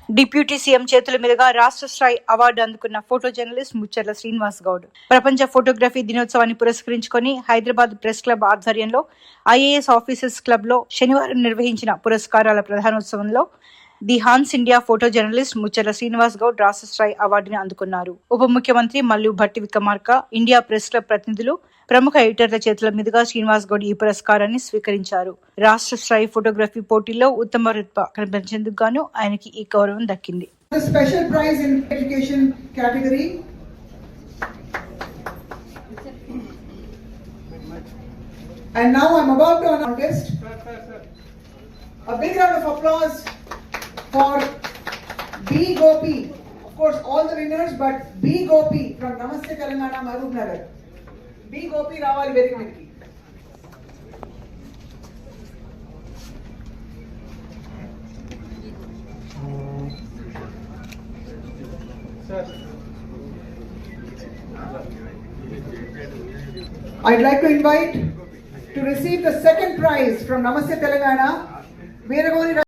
Deputy CM చేతుల మీదుగా రాష్ట్ర స్థాయి అవార్డు అందుకున్న ఫోటో జర్నలిస్ట్ ముచ్చర్ల శ్రీనివాస్ గౌడ్ ప్రపంచ ఫోటోగ్రఫీ దినోత్సవాన్ని పురస్కరించుకొని హైదరాబాద్ ప్రెస్ క్లబ్ ఆధ్వర్యంలో ఐఏఎస్ ఆఫీసర్స్ క్లబ్ లో శనివారం నిర్వహించిన పురస్కారాల ప్రధానోత్సవంలో the Hans India photo journalist Mucharla Srinivas Goud రాష్ట్ర స్థాయి అవార్డుని అందుకున్నారు. ఉప ముఖ్యమంత్రి Mallu Bhatti Vikramarka, India press club ప్రతినిధులు, ప్రముఖ ఎడిటర్ల చేతుల మీదుగా శ్రీనివాస్ గౌడ్ ఈ పురస్కారాన్ని స్వీకరించారు. రాష్ట్ర స్థాయి ఫోటోగ్రఫీ పోటీల్లో ఉత్తమ ప్రతిభ కనిపించేందుకు గాను ఆయనకి ఈ గౌరవం దక్కింది. Special prize in education category. And now I'm about to announce a big round of applause for B. Gopi. Of course, all the winners, but B. Gopi from Namaste Telangana, Mahabub Nagar. B. Gopi Rawali very quickly. I'd like to invite to receive the second prize from Namaste Telangana, Veeragoni